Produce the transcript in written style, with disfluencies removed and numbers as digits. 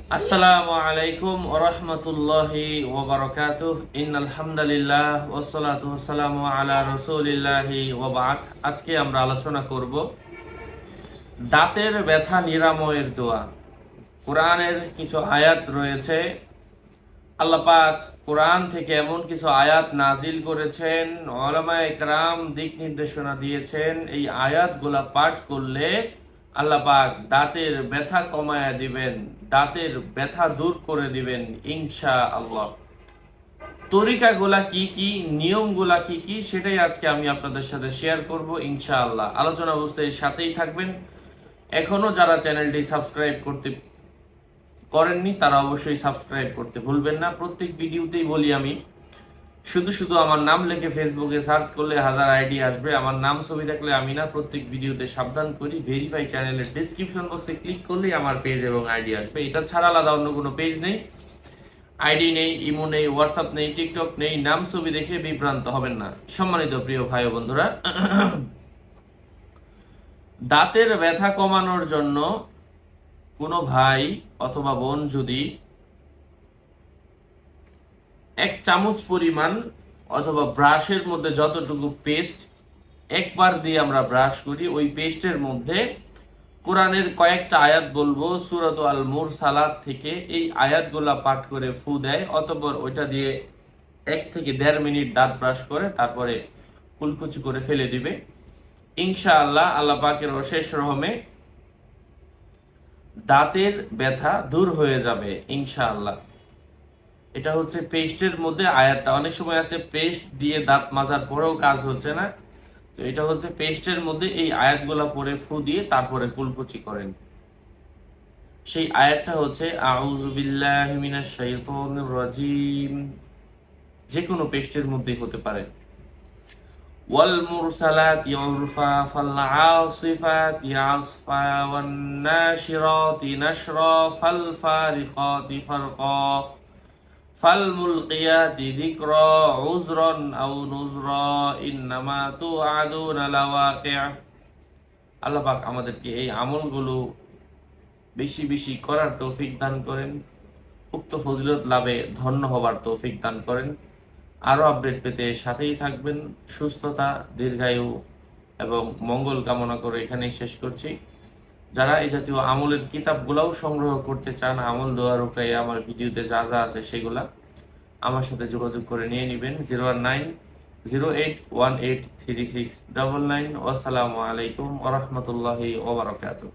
আসসালামু আলাইকুম ওয়া রাহমাতুল্লাহি ওয়া বারাকাতুহু ইন্নাল হামদালিল্লাহ ওয়াসসালাতু ওয়াসসালামু আলা রাসূলিল্লাহি ওয়া বা'দ। আজকে আমরা আলোচনা করব দাঁতের ব্যথা নিরাময়ের দোয়া। কোরআনের কিছু আয়াত রয়েছে। আল্লাহ পাক কোরআন থেকে এমন কিছু আয়াত নাজিল করেছেন, উলামায়ে কেরাম দিক নির্দেশনা দিয়েছেন, এই আয়াতগুলা পাঠ করলে আল্লাহ পাক দাঁতের ব্যথা কমায়া দিবেন, দাঁতের ব্যথা দূর করে দিবেন ইনশাআল্লাহ। তরিকাগুলা কি কি, নিয়মগুলা কি কি, সেটাই আজকে আমি আপনাদের সাথে শেয়ার করব ইনশাআল্লাহ। আলোচনা বুঝতে সাথেই থাকবেন। এখনো যারা চ্যানেলটি সাবস্ক্রাইব করেননি তারা অবশ্যই সাবস্ক্রাইব করতে ভুলবেন না। প্রত্যেক ভিডিওতেই বলি আমি, শুধু শুধু আমার নাম লিখে ফেসবুকে সার্চ করলে হাজার আইডি আসবে, আমার নাম ছবি থাকলে আমি না। প্রত্যেক ভিডিওতে সাবধান করি, ভেরিফাই চ্যানেলের ডেসক্রিপশন বক্সে ক্লিক করলেই আমার পেজ এবং আইডি আসবে। এটা ছাড়া আলাদা অন্য কোনো পেজ নেই, আইডি নেই, ইমো নেই, হোয়াটসঅ্যাপ নেই, টিকটক নেই। নাম ছবি দেখে বিভ্রান্ত হবেন না। সম্মানিত প্রিয় ভাই ও বন্ধুরা, দাঁতের ব্যথা কমানোর জন্য কোনো ভাই অথবা বোন যদি 1 চামচ পরিমাণ অথবা ব্রাশের মধ্যে যতটুকু পেস্ট একবার দিয়ে আমরা ব্রাশ করি, ওই পেস্টের মধ্যে কোরআনের কয়েকটা আয়াত বলবো সূরাত আল মুরসালাত থেকে, এই আয়াতগুলা পাঠ করে ফু দেয়, অতঃপর ওইটা দিয়ে 1 থেকে 1.5 মিনিট দাঁত ব্রাশ করে তারপরে কুলকুচি করে ফেলে দিবে। ইনশাআল্লাহ আল্লাহ পাকের অশেষ রহমে দাঁতের ব্যথা দূর হয়ে যাবে ইনশাআল্লাহ। এটা হচ্ছে পেস্টের মধ্যে আয়াতটা। অনেক সময় আছে পেস্ট দিয়ে দাঁত মাজার পরেও কাজ হচ্ছে না, তো এটা হচ্ছে পেস্টের মধ্যে এই আয়াতগুলা পরে ফু দিয়ে তারপরে কুলকুচি করেন। সেই আয়াতটা হচ্ছে আউযু বিল্লাহি মিনাশ শাইতানির রাজিম। যে কোনো পেস্টের মধ্যেই হতে পারে। ওয়াল মুরসালাতি উরফা ফাল আসিফাতি আসফা ওয়ান নাশিরাতি নাশরা ফাল ফারিকাতি ফারকা ফাল মুলকিয়াতি যিকরা উযরান আও নুযরা ইন্নামা তুআদুনা লাওয়াকি'। আল্লাহ পাক আমাদেরকে এই আমলগুলো বেশি বেশি করার তৌফিক দান করেন, উক্ত ফজিলত লাভে ধন্য হবার তৌফিক দান করেন। আরো আপডেট পেতে সাথেই থাকবেন। সুস্থতা, দীর্ঘায়ু এবং মঙ্গল কামনা করে এখানেই শেষ করছি। যারা এই জাতীয় আমলের কিতাবগুলাও সংগ্রহ করতে চান, আমল দোয়া রুকাইয়া আমার ভিডিওতে যা যা আছে সেগুলা আমার সাথে যোগাযোগ করে নিয়ে নেবেন। 01908183699। আসসালামু আলাইকুম ওয়া রাহমাতুল্লাহি ওয়া বারাকাতুহু।